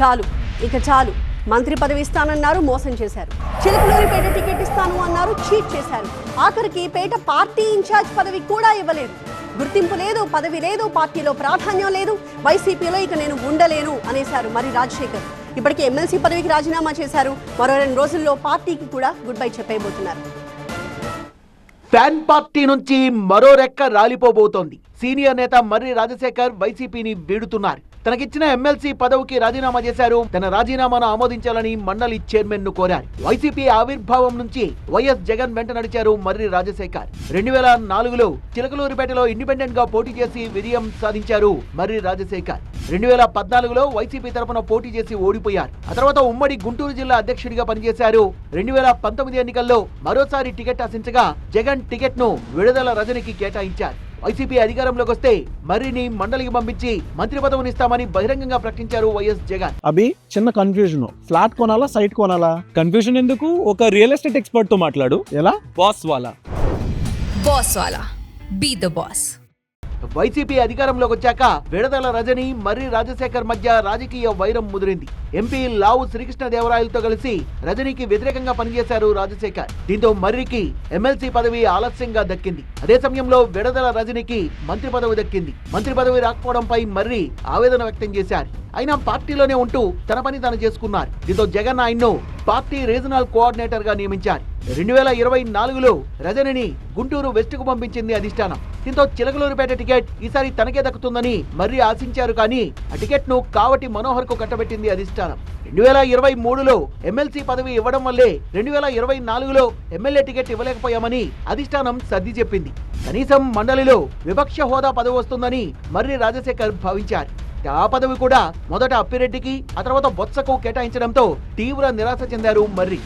చాలు ఇక చాలు. మంత్రి పదవి ఇస్తానన్నారు, మోసం చేశారు. చిలకలూరిపేట టికెట్ ఇస్తాను అన్నారు, చీట్ చేశారు. ఆఖరికి పేట పార్టీ ఇన్ఛార్జ్ పదవి కూడా ఇవ్వలేదు. గుర్తింపు లేదు, పదవి లేదు, పార్టీలో ప్రాధాన్యం లేదు, వైసీపీలో ఇక నేను ఉండలేను అనేశారు మర్రి రాజశేఖర్. ఇప్పటికే ఎమ్మెల్సీ పదవికి రాజీనామా చేశారు. మరో 2 రోజుల్లో పార్టీకి కూడా గుడ్ బై చెప్పేయబోతున్నారు. ఫ్యాన్ పార్టీ నుంచి మరో రెక్క రాలిపోబోతోంది. సీనియర్ నేత మర్రి రాజశేఖర్ వైసీపీని వీడుతున్నారు. తనకిచ్చిన ఎమ్మెల్సీ పదవికి రాజీనామా చేశారు. తన రాజీనామాను ఆమోదించాలని మండలి చైర్మన్ ను కోరారు. వైసీపీ ఆవిర్భావం నుంచి వైఎస్ జగన్ వెంట నడిచారు మర్రి రాజశేఖర్. 2004లో చిలకలూరిపేటలో ఇండిపెండెంట్ గా పోటీ చేసి విజయం సాధించారు మర్రి రాజశేఖర్. 2014లో వైసీపీ తరఫున పోటీ చేసి ఓడిపోయారు. ఆ తర్వాత ఉమ్మడి గుంటూరు జిల్లా అధ్యక్షుడిగా పనిచేశారు. 2019 ఎన్నికల్లో మరోసారి టికెట్ ఆశించగా జగన్ టికెట్ ను విడుదల రజనికి కేటాయించారు. వైసీపీ అధికారంలోకి వస్తే మర్రిని మండలికి పంపించి మంత్రి పదవినిస్తామని బహిరంగంగా ప్రకటించారు వైఎస్ జగన్. అభి చిన్న కన్ఫ్యూజన్, ఫ్లాట్ కొనాలా సైట్ కొనాలా? కన్ఫ్యూజన్ ఎందుకు, ఒక రియల్ ఎస్టేట్ ఎక్స్పర్ట్ తో మాట్లాడు. ఎలా? బాస్ వాలా బీ ద బాస్. వైసీపీ అధికారంలోకి వచ్చాక విడుదల రజని మర్రి రాజశేఖర్ మధ్య రాజకీయ వైరం ముదిరింది. ఎంపీ లావు శ్రీకృష్ణదేవరాయలతో కలిసి రజనీకి వ్యతిరేకంగా పనిచేశారు రాజశేఖర్. దీంతో మర్రికి ఎమ్మెల్సీ పదవి ఆలస్యంగా దక్కింది. అదే సమయంలో విడుదల రజనీకి మంత్రి పదవి దక్కింది. మంత్రి పదవి రాకపోవడంపై మర్రి ఆవేదన వ్యక్తం చేశారు. అయినా పార్టీలోనే ఉంటూ తన పని తాను చేసుకున్నారు. దీంతో జగన్ ఆయన్ను పార్టీ రీజనల్ కోఆర్డినేటర్ గా నియమించారు. 2024లో రజనిని గుంటూరు వెస్ట్ కు పంపించింది అధిష్టానం. దీంతో చిలకలూరిపేట టికెట్ ఈసారి తనకే దక్కుతుందని మర్రి ఆశించారు. కానీ ఆ టికెట్ ను కావటి మనోహర్ కు కట్టబెట్టింది అధిష్టానం. 2023లో ఎమ్మెల్సీ పదవి ఇవ్వడం వల్లే 2024లో ఎమ్మెల్యే టికెట్ ఇవ్వలేకపోయామని అధిష్టానం సర్ది చెప్పింది. కనీసం మండలిలో విపక్ష హోదా పదవి వస్తుందని మర్రి రాజశేఖర్ భావించారు. ఆ పదవి కూడా మొదట అప్పిరెడ్డికి, ఆ తర్వాత బొత్సకు కేటాయించడంతో తీవ్ర నిరాశ చెందారు మర్రి.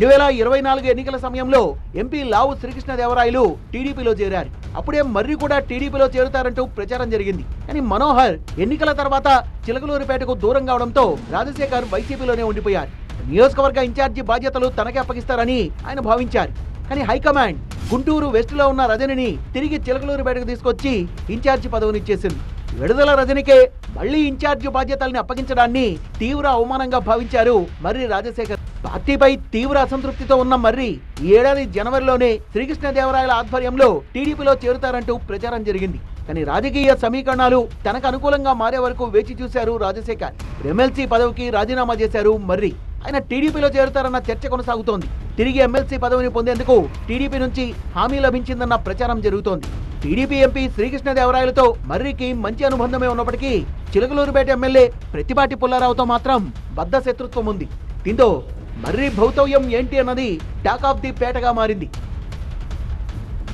2024 ఎన్నికల సమయంలో ఎంపీ లావు శ్రీకృష్ణదేవరాయలు టీడీపీలో చేరారు. అప్పుడే మర్రి కూడా టీడీపీలో చేరుతారంటూ ప్రచారం జరిగింది. కానీ మనోహర్ ఎన్నికల తర్వాత చిలకలూరిపేటకు దూరం కావడంతో రాజశేఖర్ వైసీపీలోనే ఉండిపోయారు. నియోజకవర్గ ఇన్ఛార్జి బాధ్యతలు తనకే అప్పగిస్తారని ఆయన భావించారు. కానీ హైకమాండ్ గుంటూరు వెస్ట్ లో ఉన్న రజనిని తిరిగి చిలకలూరిపేటకు తీసుకొచ్చి ఇన్ఛార్జి పదవినిచ్చేసింది. విడుదల రజనికే మళ్లీ ఇన్ఛార్జి బాధ్యతల్ని అప్పగించడాన్ని తీవ్ర అవమానంగా భావించారు మర్రి రాజశేఖర్. పార్టీపై తీవ్ర అసంతృప్తితో ఉన్న మర్రి ఈ ఏడాది జనవరిలోనే శ్రీకృష్ణదేవరాయల ఆధ్వర్యంలో టీడీపీలో చేరుతారంటూ ప్రచారం జరిగింది. కానీ రాజకీయ సమీకరణాలు తనకు అనుకూలంగా మారే వరకు వేచి చూశారు రాజశేఖర్. ఎమ్మెల్సీ పదవికి రాజీనామా చేశారు మర్రి. ఆయన టీడీపీలో చేరుతారన్న చర్చ కొనసాగుతోంది. తిరిగి ఎమ్మెల్సీ పదవిని పొందేందుకు టీడీపీ నుంచి హామీ లభించిందన్న ప్రచారం జరుగుతోంది. టీడీపీ ఎంపీ శ్రీకృష్ణదేవరాయలతో మర్రికి మంచి అనుబంధమే ఉన్నప్పటికీ చిలకలూరిపేట ఎమ్మెల్యే ప్రతిపాటి పుల్లారావుతో మాత్రం బద్ధ శత్రుత్వం ఉంది. దీంతో మర్రి భౌతవ్యం ఏంటి అన్నది టాక్ ఆఫ్ ది పేటగా మారింది.